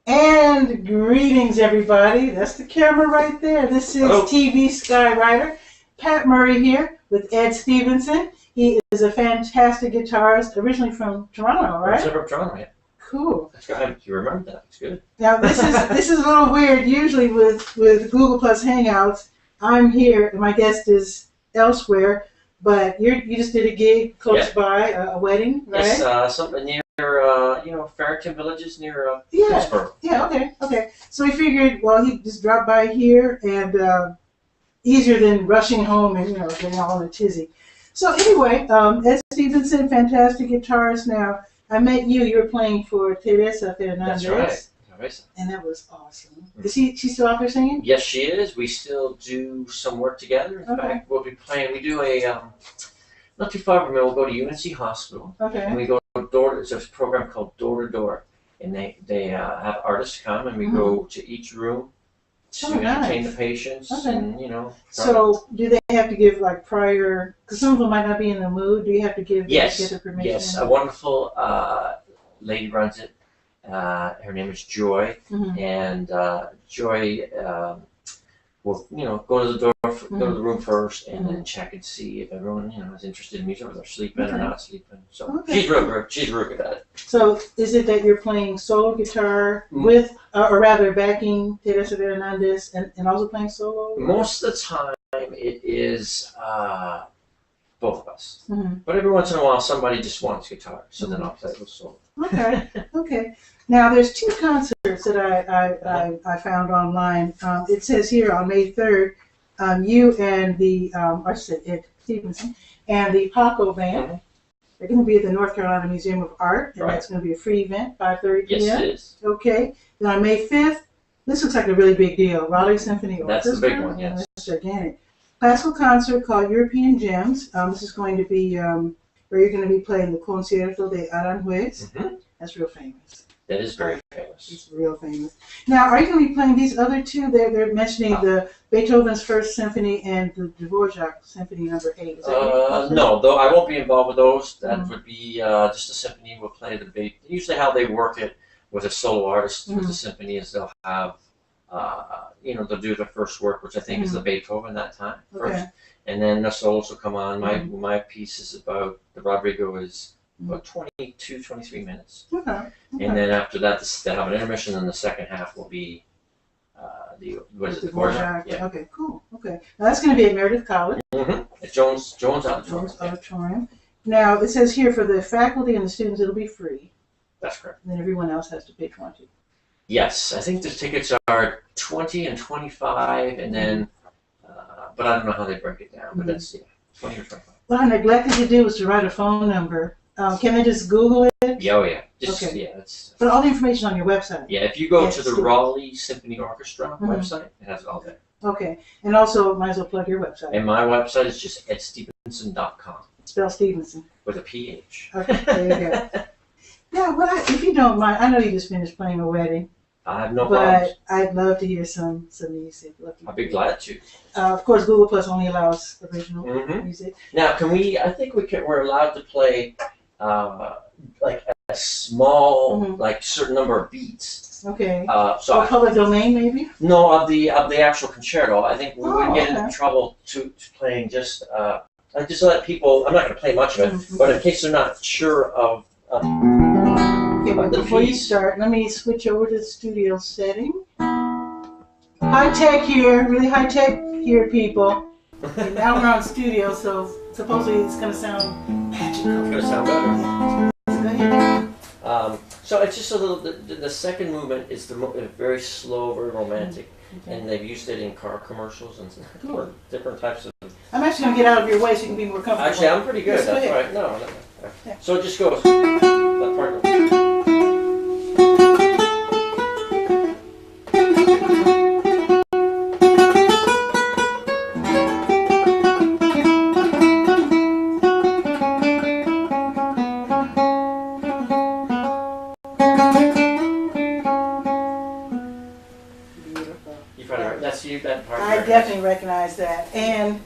And greetings, everybody. That's the camera right there. This is Hello. TV Skywriter. Pat Murray here with Ed Stephenson. He is a fantastic guitarist, originally from Toronto, right? From Toronto, yeah. Cool. That's good. You remember that? It's good. Now this is a little weird. Usually with Google Plus Hangouts, I'm here and my guest is elsewhere. But you just did a gig close by, a wedding, right? Yes, something near Farrington Villages near Pittsburgh. Yeah. Okay. So we figured, well, he just dropped by here and easier than rushing home and getting all in a tizzy. So anyway, Ed Stephenson, fantastic guitarist. Now I met you. You were playing for Teresa Fernandez. That's right. And that was awesome. Is she still out there singing? Yes, she is. We still do some work together. In fact, we'll be playing. We do a not too far from here. We'll go to UNC Hospital. Okay. And we go door. It's a program called Door to Door, and they have artists come and we go to each room to entertain the patients and So do they have to give like prior? Because some of them might not be in the mood. Do you have to give get the permission? Yes. A wonderful lady runs it. Her name is Joy, and Joy will go to the door, go to the room first, and then check and see if everyone is interested in music, or they're sleeping or not sleeping. So she's real good at it. So is it that you're playing solo guitar with, or rather backing Teresa Fernandez, and also playing solo? Most of the time, it is both of us. But every once in a while, somebody just wants guitar, so then I'll play with solo. Okay. Now there's two concerts that I found online. It says here on May 3rd, you and Ed Stephenson and the Paco Band. They're going to be at the North Carolina Museum of Art, and that's going to be a free event, 5:30 p.m. Yes, it is. Okay. Then on May 5th, this looks like a really big deal. Raleigh Symphony Orchestra. That's the big one, yes. That's gigantic. Classical concert called European Gems. This is going to be where you're going to be playing the Concierto de Aranjuez. That's real famous. That is very famous. It's real famous. Now, are you going to be playing these other two? They're mentioning the Beethoven's First Symphony and the Dvorak Symphony Number 8. Is that no, though I won't be involved with those. That would be just a symphony. We'll play the Beethoven. Usually, how they work it with a solo artist with the symphony is they'll have, they'll do the first work, which I think is the Beethoven that time first, and then the solos will come on. My piece is about the Rodrigo is about 22, 23 minutes. And then after that, they'll have an intermission, and the second half will be the Dvorak? Yeah. Okay, cool. Okay. Now that's going to be at Meredith College. At Jones Auditorium. Now, it says here for the faculty and the students, it'll be free. That's correct. And then everyone else has to pay $20. Yes, I think the tickets are $20 and $25, and then, but I don't know how they break it down, but that's, 20 or 25. What I neglected to do was to write a phone number. Can they just Google it? Yeah, oh yeah. But all the information on your website. Yeah, if you go to the Raleigh Symphony Orchestra website, it has it all there. Okay, and also might as well plug your website. And my website is just edstephenson.com. Spell Stephenson. With a PH. Okay, there you go. Now, if you don't mind, I know you just finished playing a wedding. I have no problems. But I'd love to hear some music. I'd be glad to. Of course, Google Plus only allows original music. Now, we're allowed to play like a small, like certain number of beats. Okay. So public domain, maybe? No, of the actual concerto. I think we would get into trouble to playing just to let people. I'm not going to play much of it, but in case they're not sure of. Okay, but before you start, let me switch over to the studio setting. High tech here, really high tech here, people. And now we're on studio, so supposedly it's going to sound magical. It's going to sound better. Go ahead. So it's just a little. The second movement is very slow, very romantic, and they've used it in car commercials and different types of. I'm actually going to get out of your way so you can be more comfortable. Actually, I'm pretty good. That's right. No. Yeah. So it just goes. That part. I definitely recognize that, and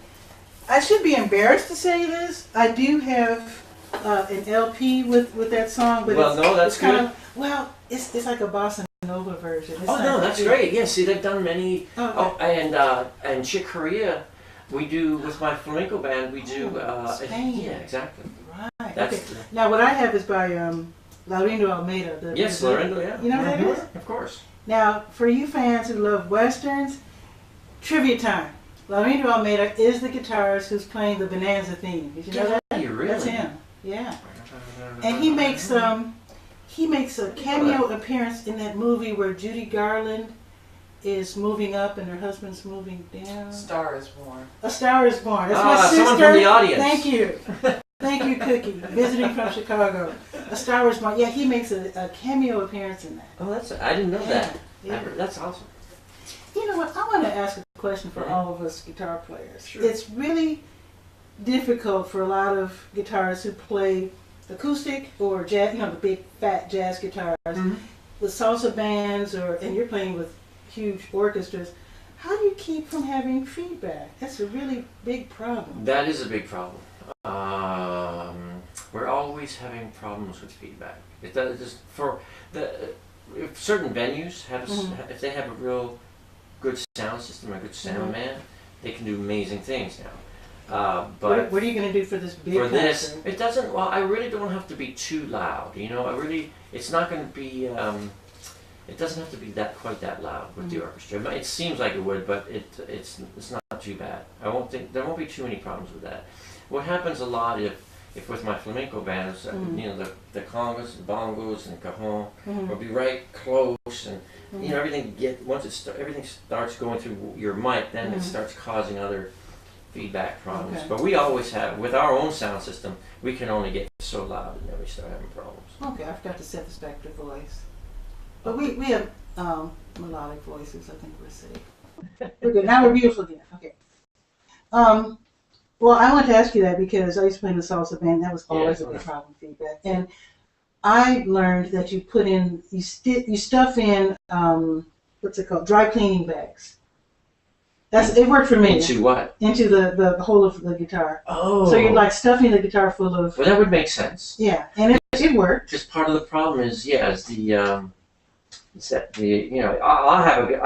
I should be embarrassed to say this. I do have an LP with that song, but that's kind of, it's like a bossa Nova version. It's Oh not no, that's big. great. Yeah, see, they've done many. Oh, And Chick Corea, we do with my flamenco band. We do. Spain. Yeah, exactly. right. That's Okay. Now, what I have is by Laurindo Almeida. yes, Lorenzo. Yeah. You know who that is? Of course. Now, for you fans who love westerns, trivia time. Laurindo Almeida is the guitarist who's playing the Bonanza theme. Did you know that? Yeah, you really? That's him. Yeah. And he makes a cameo appearance in that movie where Judy Garland is moving up and her husband's moving down. Star is Born. A Star is Born. That's my sister. Someone from the audience. Thank you. Thank you, Cookie. Visiting from Chicago. A Star is Born. Yeah, he makes a cameo appearance in that. Oh, I didn't know that. Yeah. That's awesome. You know what? I want to ask a question for all of us guitar players. Sure. It's really difficult for a lot of guitarists who play acoustic or jazz, you know, the big fat jazz guitars, with salsa bands, and you're playing with huge orchestras. How do you keep from having feedback? That's a really big problem. That is a big problem. We're always having problems with feedback. It does just for the if certain venues have if they have a real good sound system, a good sound man, they can do amazing things now. But what are you going to do for this big for concert? this, it doesn't. Well, I really don't have to be too loud. You know, it's not going to be. It doesn't have to be quite that loud with the orchestra. It seems like it would, but it's not too bad. I won't think there won't be too many problems with that. What happens a lot if with my flamenco bands, you know, the congas, the bongos, and cajon will be right close, and you know everything everything starts going through your mic, then it starts causing other feedback problems. Okay. But we always have with our own sound system, we can only get so loud, and then we start having problems. Okay, I forgot to set this back to voice. But we have melodic voices. I think we're safe. We're good. Now we're beautiful again. Okay. Well, I want to ask you that because I used to play in the salsa band. That was always a big problem, feedback. And I learned that you stuff in what's it called, dry cleaning bags. It worked for me. Into what? Into the hole of the guitar. Oh. So you're like stuffing the guitar full of. Well, that would make sense. Yeah, and it worked. Just part of the problem is you know I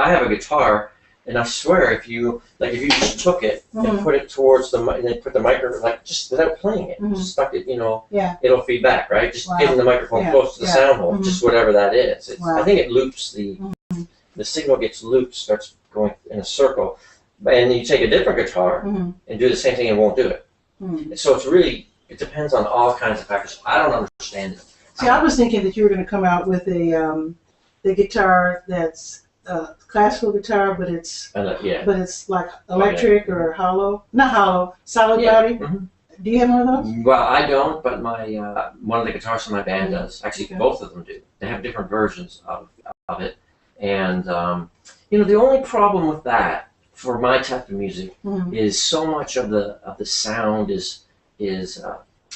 have a guitar, and I swear if you just took it and put it towards the mic, and then put the microphone just without playing it, just stuck it, you know, it'll feed back, right? Just getting the microphone close to the sound hole, just whatever that is. I think it loops the signal gets looped, starts going in a circle, and you take a different guitar and do the same thing and it won't do it. So it depends on all kinds of factors. I don't understand it. See, I was thinking that you were going to come out with the guitar that's classical guitar, but it's like electric or hollow, not hollow, solid body. Do you have one of those? Well, I don't, but my one of the guitarists in my band does. Actually, both of them do. They have different versions of it, and you know, the only problem with that for my type of music is so much of the sound is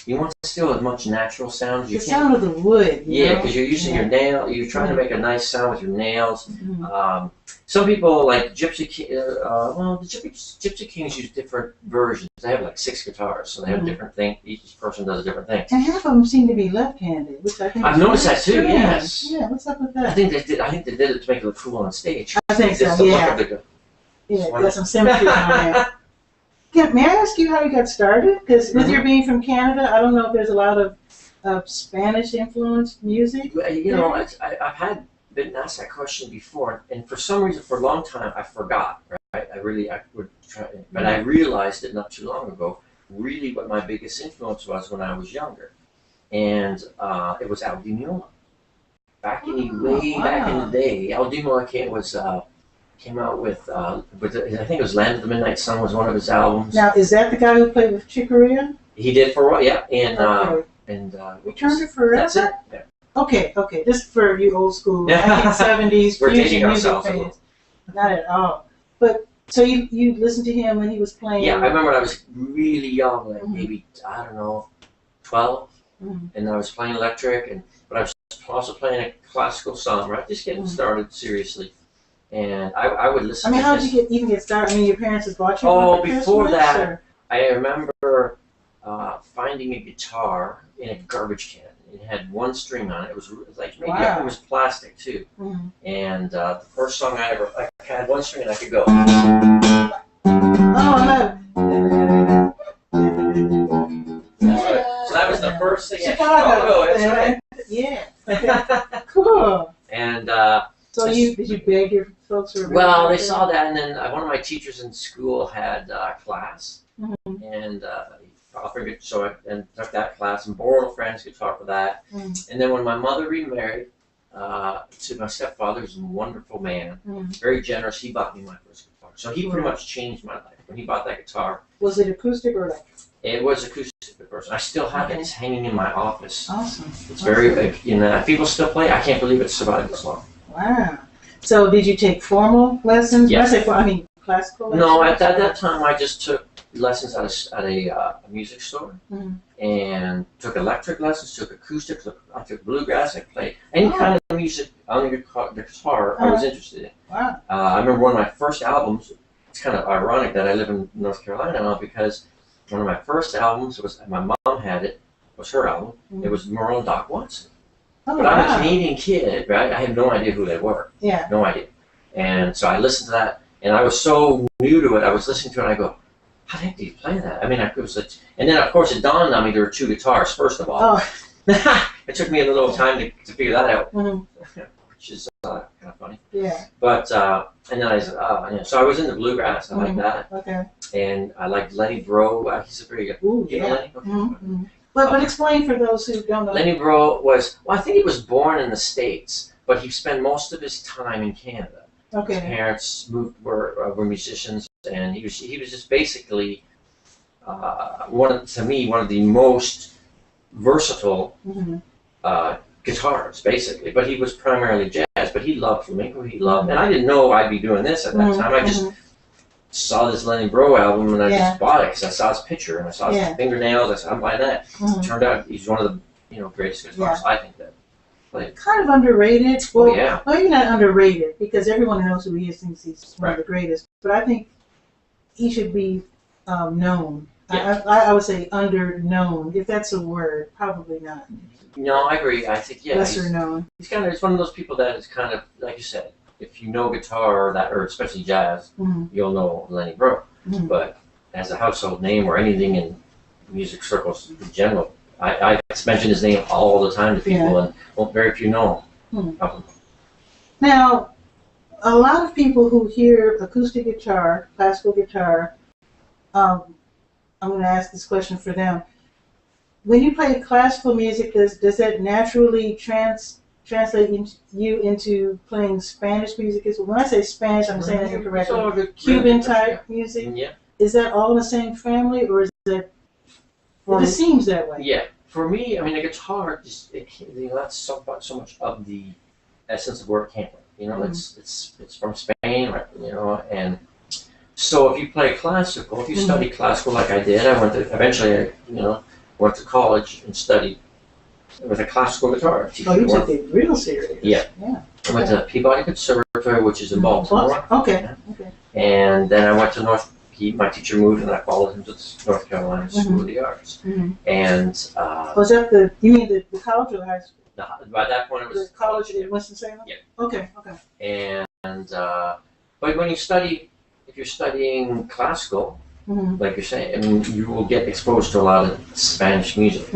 you want still as much natural sound as you The can. sound of the wood. Yeah, because you're using your nail. You're trying to make a nice sound with your nails. Some people like Gypsy King. Well, the Gypsy Kings use different versions. They have like 6 guitars, so they have different things. Each person does a different thing. And half of them seem to be left-handed, which I think. I've noticed that too. Yes. Yeah. What's up with that? I think they did it to make it look cool on stage. I think so. It's the look Yeah. of the Yeah, got some symmetry on there. Yeah, may I ask you how you got started? Because with your being from Canada, I don't know if there's a lot of Spanish-influenced music. You know, I've been asked that question before, and for some reason, for a long time, I forgot. Right? I would try, but I realized it not too long ago. Really, what my biggest influence was when I was younger, and it was Al Di Meola. Back in the day, Al Di Meola came out with I think it was Land of the Midnight Sun was one of his albums. Now, is that the guy who played with Chick Corea? He did for a while, yeah, and Return to Forever. That's it. Yeah. Okay. This is for you old school Yeah. 1970s We're fusion dating music ourselves a little. fans. Not at all. But so you listened to him when he was playing. Yeah, I remember when I was really young, like maybe I don't know, 12, and I was playing electric, but I was also playing a classical song, right? Just getting started seriously. And I would listen. How did you even get started? I mean, your parents just bought you. Oh, one for before Christmas, that, or? I remember finding a guitar in a garbage can. It had one string on it. It was like maybe Wow. it was plastic too. Mm-hmm. And the first song I had one string and I could go. Oh, no. So that was the first thing. Chicago. That's right. Yeah. Okay. Cool. And So did you beg your folks for? well, they saw that, and then one of my teachers in school had class, Mm-hmm. and offered it, so I took that class and borrowed a friend's guitar for that. Mm-hmm. And then when my mother remarried to my stepfather, who's a wonderful man, Mm-hmm. very generous, he bought me my first guitar. So he pretty much changed my life when he bought that guitar. Was it acoustic or electric? It was acoustic at first. I still have it. It's hanging in my office. Awesome. It's very, people still play. I can't believe it survived this long. Wow. So did you take formal lessons? Yes. Classical lessons? No, at that time I just took lessons at a music store, Mhm. and took electric lessons, took acoustic, I took bluegrass, I played any kind of music on the guitar I was interested in. Wow. I remember one of my first albums, it's kind of ironic that I live in North Carolina now, because one of my first albums was, my mom had it, was her album, it was Merle and Doc Watson. Oh, But I'm a wow. Canadian kid, right? I had no idea who they were. Yeah. No idea. And so I listened to that, and I was so new to it, I was listening to it, and I go, how the heck do you play that? I mean, it was like, and then of course it dawned on me there were two guitars, first of all. Oh. It took me a little time to figure that out, Mhm. which is kind of funny. Yeah. But, and then I said, so I was into bluegrass, I like that. Okay. And I liked Lenny Breau, he's a very good, Ooh, you know yeah. Lenny? Okay. Mm-hmm. But explain for those who don't know. Lenny Breau was, well, I think he was born in the States, but he spent most of his time in Canada. His Okay. parents were musicians, and he was just basically one of the most versatile Mm-hmm. guitarists, basically. But he was primarily jazz. But he loved flamenco. He loved, and I didn't know I'd be doing this at that time. I just saw this Lenny Breau album, and I just bought it because I saw his picture and I saw his fingernails. I said, I'm buying that. Mm-hmm. Turned out he's one of the greatest guitarists I think that played. Kind of underrated. Well, yeah. maybe not underrated, because everyone knows who he is, thinks he's one of the greatest. But I think he should be known. Yeah. I would say under-known, if that's a word. Probably not. No, I agree. I think Lesser known. He's one of those people that is kind of, like you said, if you know guitar or especially jazz, Mm-hmm. you'll know Lenny Breau. Mm-hmm. But as a household name or anything in music circles in general, I mention his name all the time to people, and very few know him. Now, a lot of people who hear acoustic guitar, classical guitar, I'm going to ask this question for them. When you play classical music, does that naturally translate you into playing Spanish music? When I say Spanish, I'm saying that correctly. Cuban type music? Yeah. Is that all in the same family, or is that? It seems that way. Yeah. For me, I mean, the guitar that's so much of the essence of where it came from. You know, it's from Spain, right? You know, and so if you play classical, if you study classical like I did, eventually went to college and studied with a classical guitar. Oh, you took it real serious. Yeah. I went to Peabody Conservatory, which is in Baltimore. Okay. And then I went to my teacher moved, and I followed him to North Carolina School of the Arts. Mm-hmm. And was that you mean the college or the high school? By that point, it was the college in Winston-Salem? Yeah. Okay. And but when if you're studying classical, like you're saying, I mean, you will get exposed to a lot of Spanish music,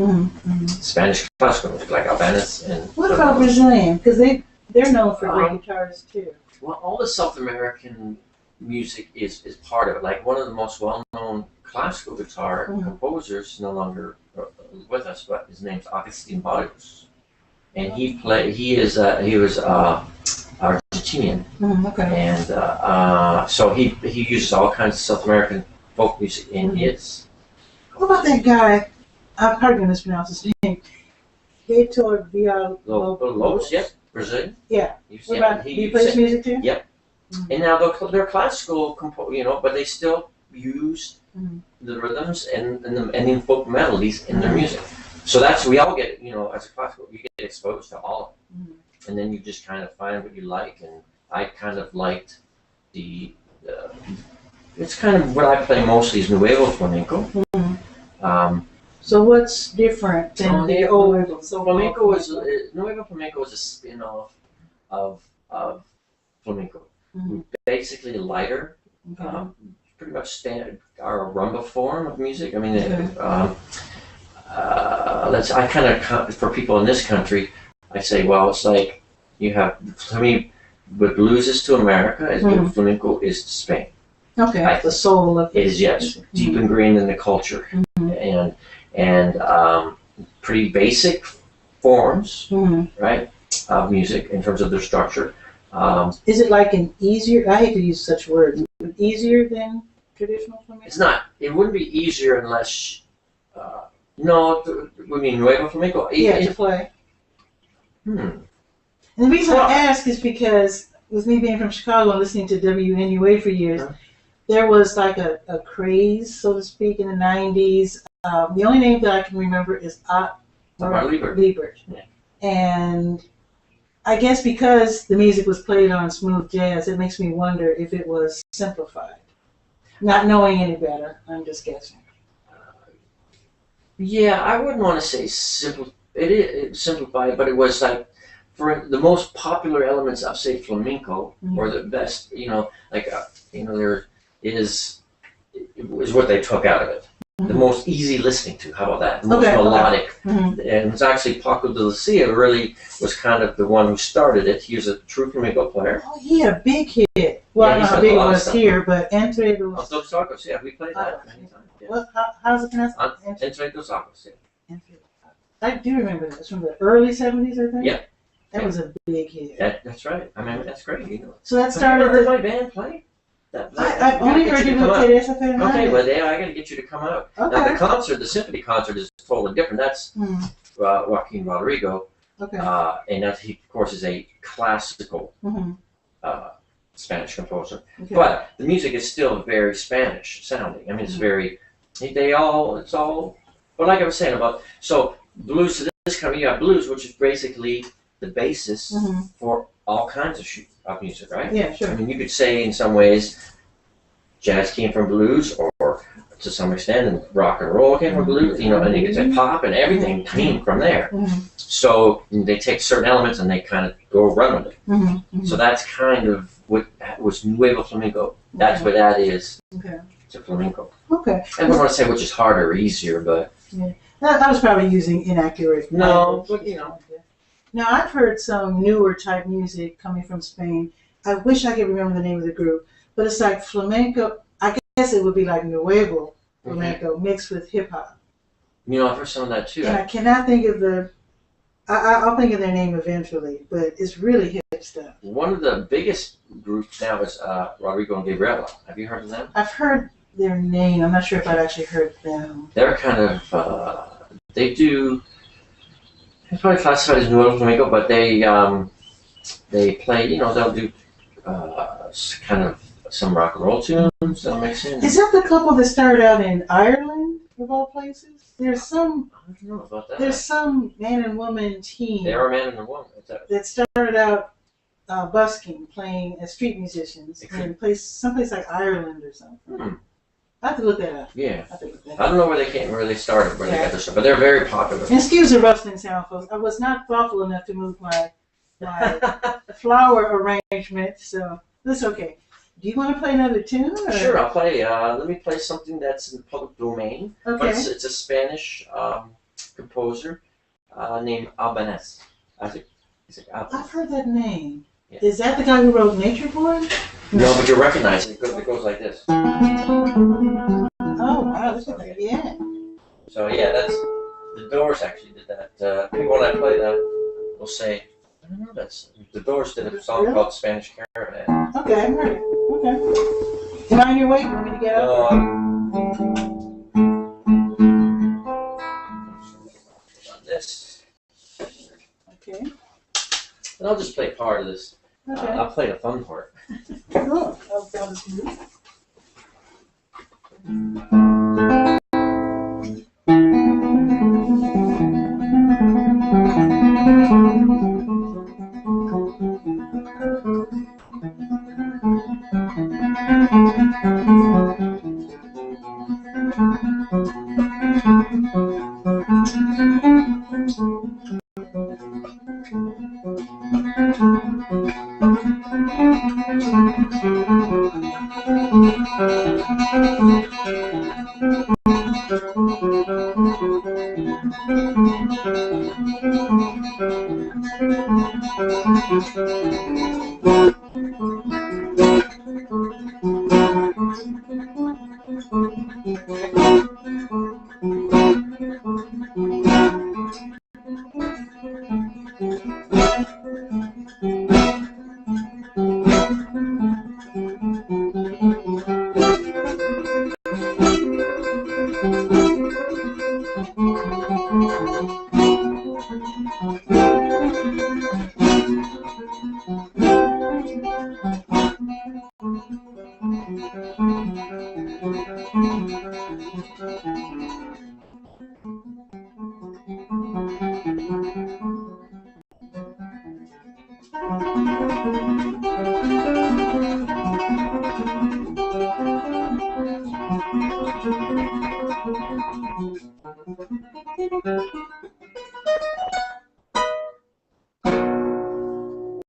Spanish classical music, like Albanese and. What about Brazilian? Because they're known for great guitarists too. Well, all the South American music is part of it. Like one of the most well-known classical guitar composers, no longer with us, but his name's Agustin Barrios, and he was Argentinian, and so he uses all kinds of South American folk music in his. What about that guy? I'm probably going to mispronounce his name. Heitor Villalobos, yeah, Brazilian. Yeah. What about, do you play his music too? Yep. And now they're classical, but they still use the rhythms and the folk melodies in their music. So we all get, as a classical, you get exposed to all of it. And then you just kind of find what you like. And I kind of liked it's kind of what I play mostly is Nuevo Flamenco. So what's different than the old? So Flamenco is Nuevo Flamenco is a spin-off of flamenco. Mhm. Basically lighter, Okay. pretty much standard our rumba form of music. I mean, Okay. I kind of for people in this country, I say, well, it's like you have for me, what blues is to America is what flamenco is to Spain. Okay. The soul of it is, yes, deep ingrained in the culture, and pretty basic forms, right, of music in terms of their structure. Is it like an easier? I hate to use such words. Easier than traditional flamenco? It's not. It wouldn't be easier unless. No, we mean Nuevo Flamenco. Yeah, to play. And the reason I ask is because with me being from Chicago and listening to WNUA for years, there was like a craze, so to speak, in the 90s. The only name that I can remember is Liebert. Yeah. And I guess because the music was played on smooth jazz, it makes me wonder if it was simplified. Not knowing any better, I'm just guessing. Yeah, I wouldn't want to say it's simplified, but it was like for the most popular elements of, say, flamenco, or the best, there is what they took out of it. The most easy listening to. How about that? The most melodic. And it's actually Paco de Lucia really was kind of the one who started it. He was a true flamenco player. Oh, he had a big hit. Well, I don't know how big it was here, but Entre dos Tacos, yeah, we played that many times. Yeah. How's it pronounced? Entre dos Tacos, yeah. I do remember that. It's from the early 70s, I think. Yeah. That was a big hit. That's right. I mean, that's great. So that started. Have you ever heard my band play? I've only heard you with Teresa Fernandez. Okay, well, I got to get you to come out. Okay. Now, the symphony concert is totally different. That's Joaquin Rodrigo. Okay. And that he, of course, is a classical Spanish composer. Okay. But the music is still very Spanish sounding. I mean, it's very, it's all, but like I was saying so blues, to this kind of, you have blues, which is basically the basis for all kinds of music, right? Yeah, sure. I mean, you could say in some ways jazz came from blues, or to some extent, and rock and roll came from blues, and you could say pop and everything came from there. So they take certain elements and they kind of go run with it. So that's kind of what was Nuevo Flamenco. That's what that is to flamenco. Okay. I don't want to say which is harder or easier, but... Yeah. I was probably using inaccurate. No, but Now, I've heard some newer type music coming from Spain. I wish I could remember the name of the group, but it's like flamenco. I guess it would be like Nuevo Flamenco mixed with hip hop. I've heard some of that too. And I cannot think of I'll think of their name eventually, but it's really hip stuff. One of the biggest groups now is Rodrigo and Gabriela. Have you heard of them? I've heard their name. I'm not sure if I've actually heard them. They're kind of, it's probably classified as Nuevo Flamenco, but they play, they'll do kind of some rock and roll tunes they'll mix in. Is that the couple that started out in Ireland, of all places? I don't know about that. There's some man and woman team. They are a man and a woman. That started out busking, playing as street musicians in someplace like Ireland or something. I have to look that up. Yeah. I don't know where they started, where they got their stuff, but they're very popular. And excuse the rustling sound, folks. I was not thoughtful enough to move my flower arrangement, so that's okay. Do you want to play another tune? Or? Sure, I'll play. Let me play something that's in the public domain. Okay. But it's a Spanish composer named Albanese. I've heard that name. Yeah. Is that the guy who wrote Nature Boy? No, but you recognize it. It goes like this. Oh, wow. Look at that. Yeah. So, yeah, that's... The Doors actually did that. People, when I play that, will say, I don't know, the Doors did a song called Spanish Caravan. Okay, I heard it. Okay. Am I on your way? You want me to get up? On this. Okay. And I'll just play part of this. Okay. I'll play the fun part. Cool. Oh, that was good.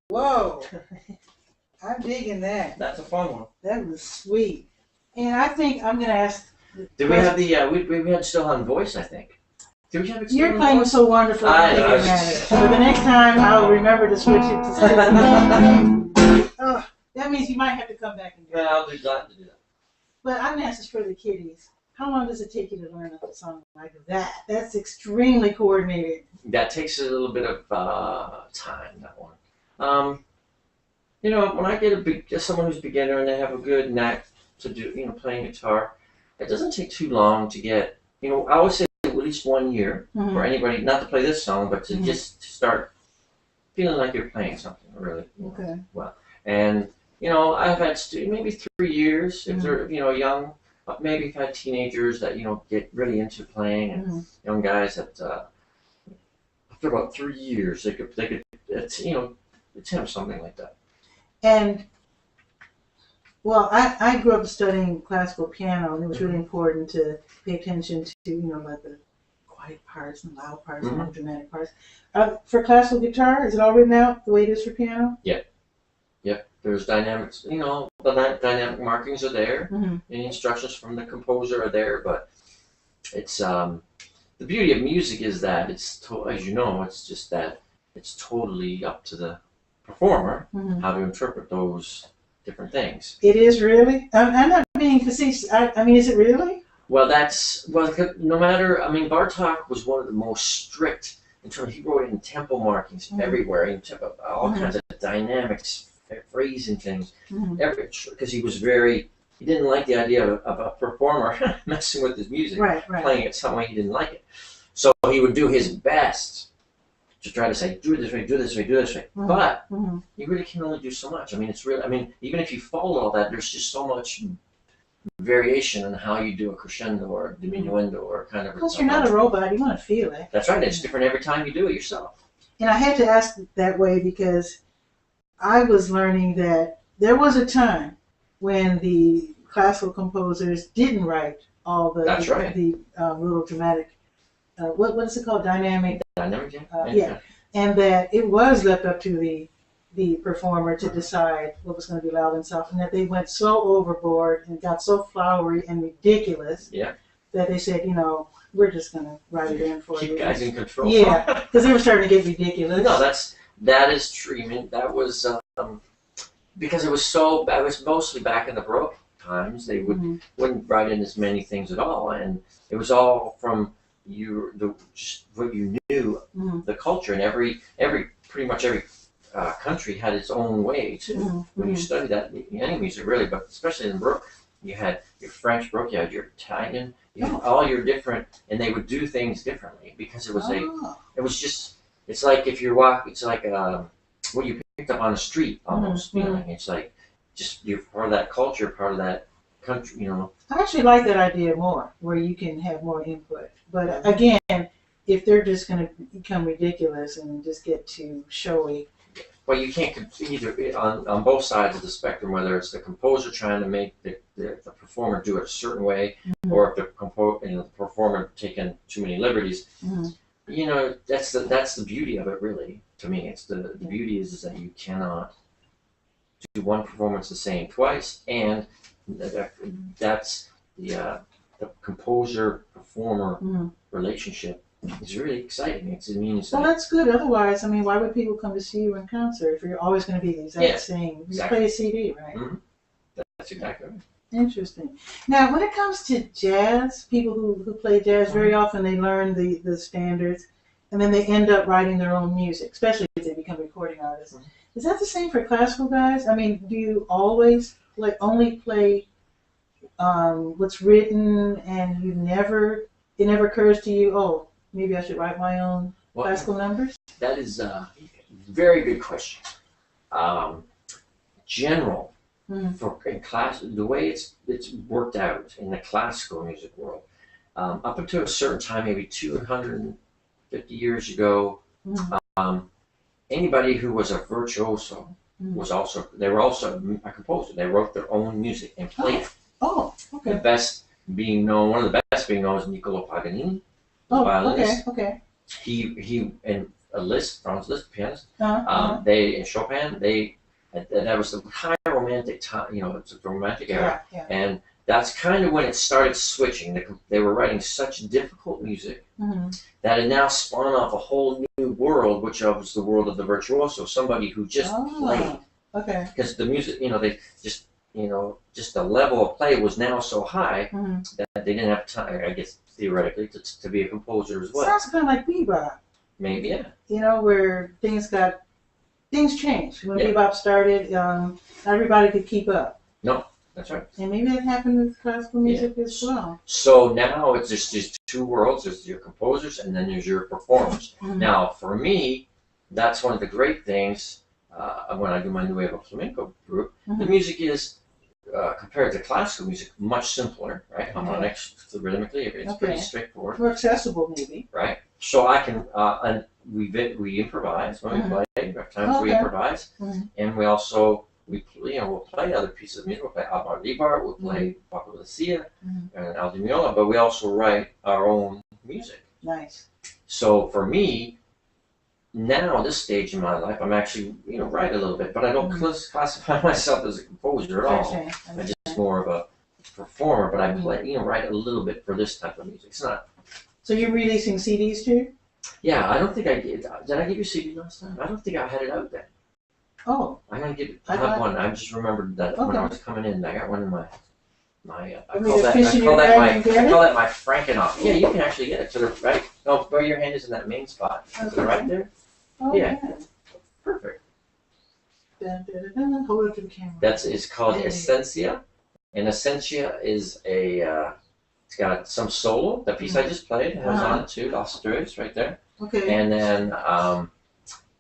Whoa, I'm digging that. That's a fun one. That was sweet. And I think I'm gonna ask. Did we have the we had still on voice? I think. Did we have it? Your playing was so wonderful. I know. So the next time I'll remember to switch it to Stephenson. Oh, that means you might have to come back and do it. Yeah, I'll do that. But I'm gonna ask this for the kiddies. How long does it take you to learn a song like that? That's extremely coordinated. That takes a little bit of time. That one. You know, when I get someone who's beginner and they have a good knack to do, you know, playing guitar, it doesn't take too long to get. You know, I always say at least 1 year for anybody, not to play this song, but to just start feeling like you're playing something really well. And you know, I've had maybe 3 years if they're young. Maybe I've had teenagers that get really into playing, and young guys that after about 3 years they could attempt something like that. And well, I grew up studying classical piano, and it was really important to pay attention to like the quiet parts and loud parts and the dramatic parts. For classical guitar, is it all written out the way it is for piano? Yep. There's dynamics. The dynamic markings are there, and the instructions from the composer are there. But it's the beauty of music is that it's as you know, it's just that it's totally up to the performer how to interpret those different things. It is really? I'm not being facetious. I mean, is it really? Well, no matter. I mean, Bartok was one of the most strict in terms. He wrote in tempo markings everywhere, in all kinds of dynamics. Phrasing things, because he didn't like the idea of a performer messing with his music, playing it some way he didn't like it. So he would do his best to try to say, do it this way, do this way, do this way. But you really can only do so much. I mean, it's really. I mean, even if you follow all that, there's just so much variation in how you do a crescendo or a diminuendo or kind of. Plus, you're not a robot. You want to feel it. That's right. It's different every time you do it yourself. And I had to ask that way because I was learning that there was a time when the classical composers didn't write all the little dramatic, what is it called? Dynamic, and that it was left up to the performer to decide what was going to be loud and soft, and that they went so overboard and got so flowery and ridiculous that they said, we're just going to write it in for you. Keep guys in control. Yeah, because they were starting to get ridiculous. No, that is true. I mean, that was because it was mostly back in the Baroque times. They wouldn't write in as many things at all, and it was all from just what you knew, the culture, and pretty much every country had its own way too. When you study that, any music really, but especially in Baroque, you had your French Baroque, you had your Italian, you had all your different, and they would do things differently because it was it was just. It's like if you're walking. It's like what you picked up on the street almost. It's like just you're part of that culture, part of that country. I actually like that idea more, where you can have more input. But again, if they're just going to become ridiculous and just get too showy. Well, you can't either on both sides of the spectrum. Whether it's the composer trying to make the performer do it a certain way, or if the performer taking too many liberties. You know, that's the beauty of it, really. To me, it's the beauty is that you cannot do one performance the same twice, and that's the composer performer relationship is really exciting. It means Well, that that's good. Otherwise, I mean, why would people come to see you in concert if you're always going to be the exact same? You play a CD, right? that's exactly right. Interesting. Now, when it comes to jazz, people who play jazz, very often they learn the standards, and then they end up writing their own music, especially if they become recording artists. Is that the same for classical guys? I mean, do you always only play what's written, and it never occurs to you, oh, maybe I should write my own classical numbers? That is a very good question. General for in class, the way it's worked out in the classical music world, up until a certain time, maybe 250 years ago, anybody who was a virtuoso they were also a composer. They wrote their own music and played it. Oh, okay. One of the best being known is Niccolo Paganini, the violinist. Okay. He and Franz Liszt, pianist. They and Chopin, that was the high romantic time. You know, it's a romantic era, and that's kind of when it started switching. They were writing such difficult music that it now spawned off a whole new world, which was the world of the virtuoso, somebody who just played. Okay. Because the music, they just. Just the level of play was now so high that they didn't have time, I guess, theoretically, to be a composer as well. Sounds kind of like bebop. Maybe, yeah. Where things changed. When bebop started, not everybody could keep up. No, that's right. And maybe that happened with classical music as well. So now it's just two worlds. There's your composers and then there's your performers. Now, for me, that's one of the great things when I do my New Wave of Flamenco group. The music is, compared to classical music, much simpler, right? Harmonics, rhythmically, it's pretty straightforward. More accessible, maybe. Right. So I can, and we improvise when we play. At times we improvise, and we also we'll play other pieces of music. We'll play Alvar Libar, we'll play Paco Lucia, and Al Di Meola, but we also write our own music. Nice. So for me, now at this stage in my life, I'm actually write a little bit, but I don't classify myself as a composer at all. I'm just more of a performer, but I play write a little bit for this type of music. It's not. So you're releasing CDs too? Yeah, I don't think I did. Did I give you a CD last time? I don't think I had it out then. Oh. I'm gonna give it. I have one. I just remembered that when I was coming in, I got one in my. I call that my Frankenoff. Yeah, you can actually get it to the right. No, where your hand is in that main spot. To the right there. Oh, yeah. Perfect. Hold it to the camera. It's called Essentia, and Essentia is it's got some solo. The piece I just played has on it too. Las Tres right there. Okay. And then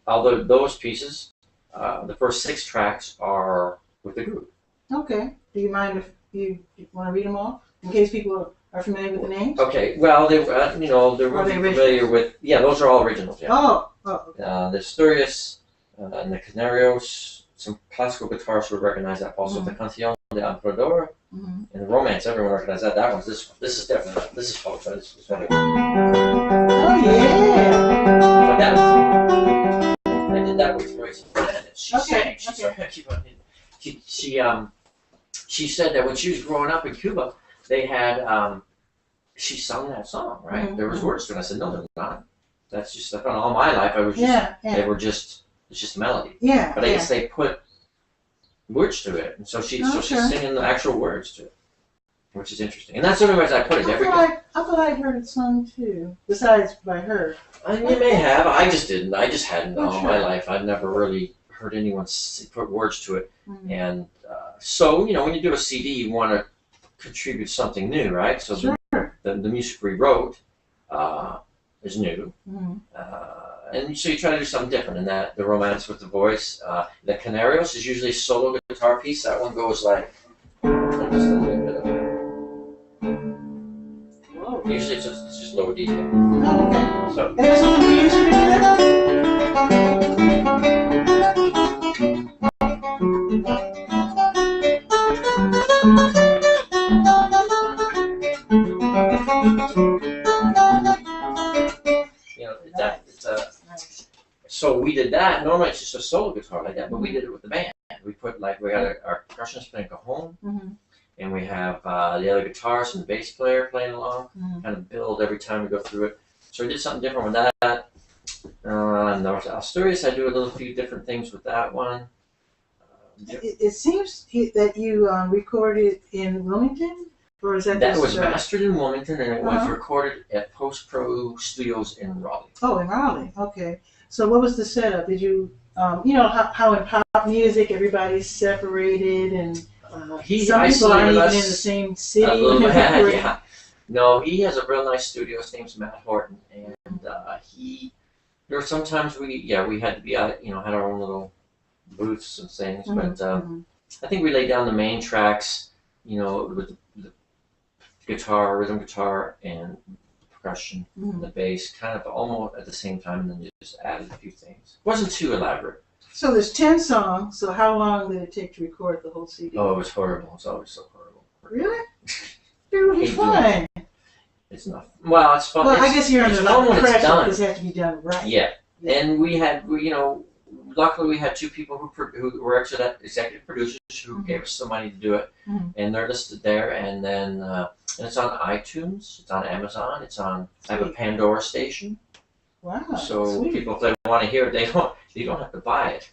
although those pieces, the first 6 tracks are with the group. Okay. Do you mind if you want to read them all in case people are familiar with the names? Okay. Well, they're really familiar with. Yeah, those are all originals. Yeah. Oh. Okay. The Asturias and the Canarios. Some classical guitarists would recognize that. Also, the Canción de Emperador and the Romance. Everyone recognizes that. That one's this one. This is definitely this is folks. This one. Oh yeah. But I did that with Royce. She said that when she was growing up in Cuba, they had she sung that song, right? There was words to it. I said, no, they're not. That's just all my life. I was just they were just it's just a melody. Yeah. But I guess they put words to it, and so she's singing the actual words to it, which is interesting. And that's the only way I put it. I thought I heard it sung too, besides by her. You may have. I just didn't. I just hadn't all my life. I've never really heard anyone put words to it. And so, when you do a CD, you want to contribute something new, right? So the music we wrote is new. And so you try to do something different in that. The Romance with the voice. The Canarios is usually a solo guitar piece. That one goes like just a little bit of it. Usually it's just low D. Oh, okay. So. Is there something we used to do that? So we did that. Normally it's just a solo guitar like that, but we did it with the band. We put we got our percussionist playing cajon, and we have the other guitarist and the bass player playing along, kind of build every time we go through it. So we did something different with that. North Asturias, I do a few different things with that one. It seems that you recorded in Wilmington, or is that was mastered in Wilmington, and it was recorded at Post Pro Studios in Raleigh. Oh, in Raleigh. Okay. So what was the setup? Did you, you know, how in pop music everybody's separated, and some people aren't even in the same city. Yeah. No, he has a real nice studio. His name's Matt Horton, and there were sometimes we had to be out, you know, had our own little booths and things, but I think we laid down the main tracks, you know, with the guitar, rhythm guitar, and percussion, and the bass, kind of almost at the same time, and then just added a few things. It wasn't too elaborate. So there's 10 songs. So how long did it take to record the whole CD? Oh, it was horrible. It's always so horrible. Really? It was fun. It's not. Well, it's fun. Well, I guess you're under a lot of pressure because it has to be done right. Yeah. And we had, you know, luckily we had two people who were actually executive producers who gave us the money to do it, and they're listed there. And then and it's on iTunes, it's on Amazon, it's on. I have a Pandora station. Wow. So people, if they want to hear it, you don't have to buy it.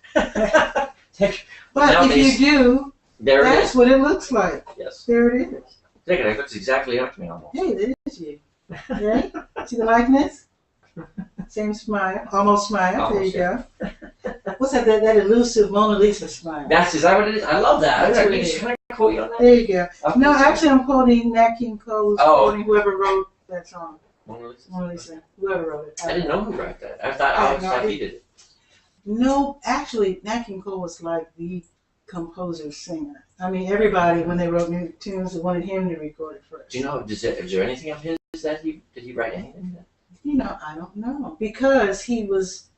But if you do, that's what it looks like. Yes. There it is. It looks exactly like me almost. Hey, there is you. Right? See the likeness? Same smile, almost smile. Almost, there you go. What's that elusive Mona Lisa smile? Is that what it is? I love that. That's what it is. Can I quote you on that? There you go. Okay, No, actually, I'm quoting Nat King Cole's quoting whoever wrote that song. Mona Lisa. Mona Lisa. Whoever wrote it. I didn't know who wrote that. I thought he did it. No, actually, Nat King Cole was like the composer singer. I mean, everybody, when they wrote new tunes, they wanted him to record it first. Do you know, is there anything of his that did he write anything? You know, I don't know. Because he was,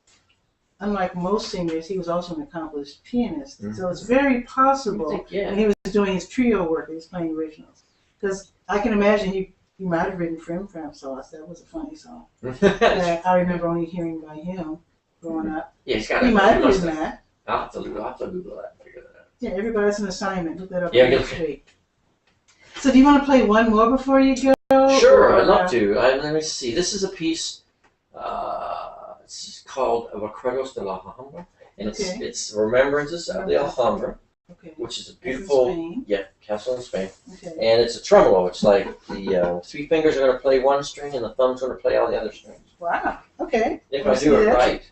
unlike most singers, he was also an accomplished pianist. So it's very possible when he was doing his trio work, he was playing originals. Because I can imagine he might have written Frim Fram Sauce. That was a funny song. That I remember only hearing by him growing up. Yeah, he might have written that. I'll have to Google that and figure that out. Yeah, everybody's an assignment. Look that up next week. So do you want to play one more before you go? Sure, I'd love to. Let me see. This is a piece. It's called Recuerdos de la Alhambra, and it's remembrances of the Alhambra, which is a beautiful castle in Spain. And it's a tremolo. It's like the three fingers are going to play one string, and the thumb's going to play all the other strings. Wow. Okay. If I do it right.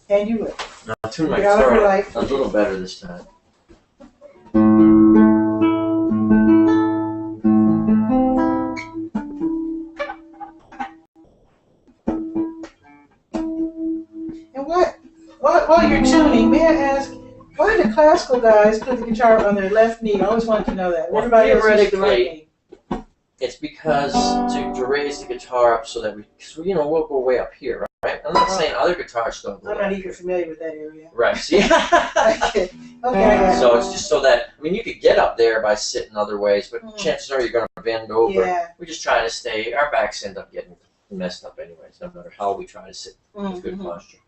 And you will. I'll tune my guitar a little better this time. While you're tuning, may I ask, why do classical guys put the guitar on their left knee? I always wanted to know that. Everybody else uses the right knee. It's because to raise the guitar up so that we'll go way up here, right? I'm not saying other guitarists don't go. I'm not even familiar with that area. Right. See? Okay. So it's just so that you could get up there by sitting other ways, but chances are you're going to bend over. Yeah. We just try to stay. Our backs end up getting messed up anyways, no matter how we try to sit with good posture.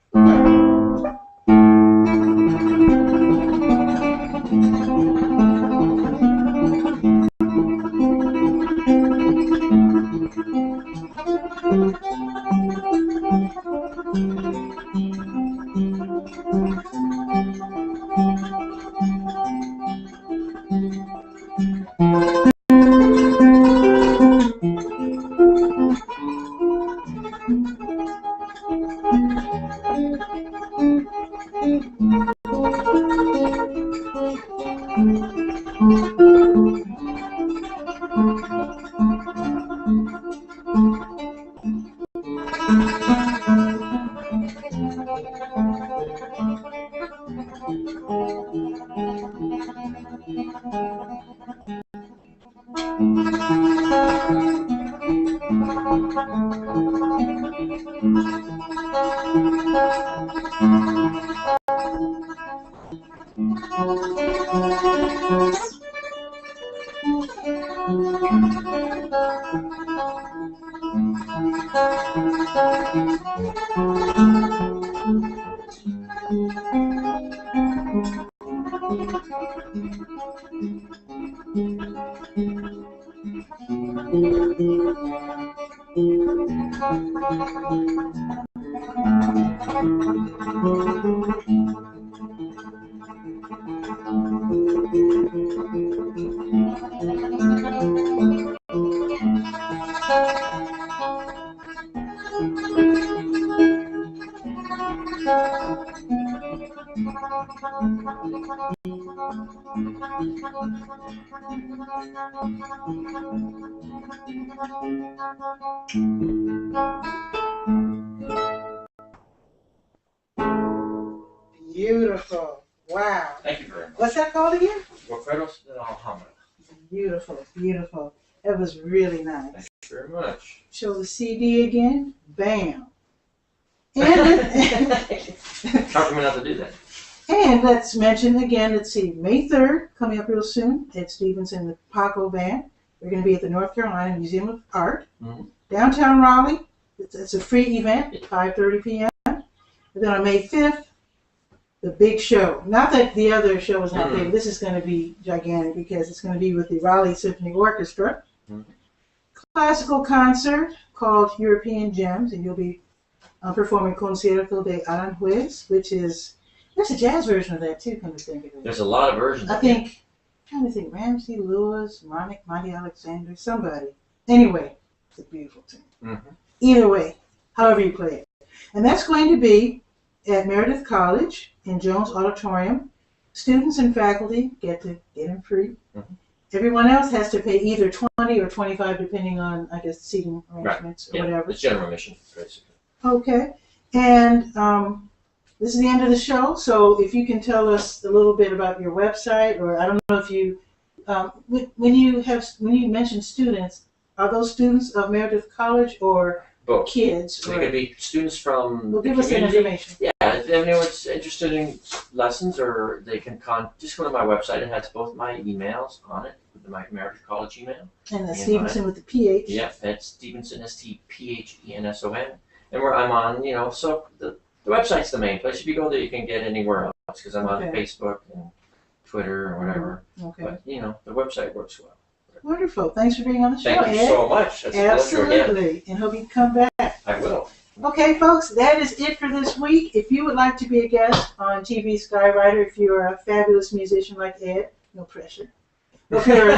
Beautiful. Wow. Thank you very much. What's that called again? Guitarist de Alhambra. Beautiful, beautiful. That was really nice. Thank you very much. Show the CD again. Bam. And, Can't remember not to do that. and let's mention again, let's see, May 3rd, coming up real soon, at Stephenson, the Paco Band. We're going to be at the North Carolina Museum of Art, downtown Raleigh. It's a free event at 5:30 p.m. And then on May 5th, the big show. Not that the other show is not big. This is going to be gigantic because it's going to be with the Raleigh Symphony Orchestra. Classical concert called European Gems, and you'll be performing Concierto de Aranjuez, which is, there's a jazz version of that too, come to think of it. There's a lot of versions. I think, I'm trying to think, Ramsey Lewis, Monty Alexander, somebody. Anyway, it's a beautiful tune. Either way, however you play it. And that's going to be at Meredith College in Jones Auditorium. Students and faculty get to get in free. Everyone else has to pay either 20 or 25, depending on, I guess, seating arrangements or whatever. It's general admission, basically. Okay. And this is the end of the show. So if you can tell us a little bit about your website, or I don't know if you, when you mention students, are those students of Meredith College or both kids? They could be students from Well, the give us that community. information. Yeah, if anyone's interested in lessons, or they can just go to my website. It has both my emails on it, my Meredith College email. And the Stephenson with the PH. Yeah, that's Stephenson, Stephenson. And where I'm on, so the website's the main place. If you go there, you can get anywhere else, because I'm on Facebook and Twitter or whatever. Okay. But, the website works well. Wonderful. Thanks for being on the show, Thank you Ed. so much. That's a pleasure again. Absolutely. And hope you can come back. I will. Okay, folks, that is it for this week. If you would like to be a guest on TV Skywriter, if you're a fabulous musician like Ed, no pressure. If you're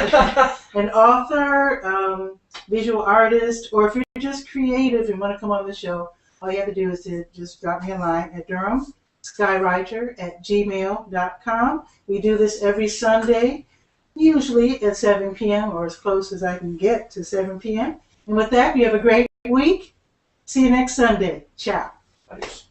an author, visual artist, or if you're just creative and want to come on the show, all you have to do is to just drop me a line at durhamskywriter@gmail.com. We do this every Sunday, usually at 7 p.m. or as close as I can get to 7 p.m. And with that, you have a great week. See you next Sunday. Ciao. Adios.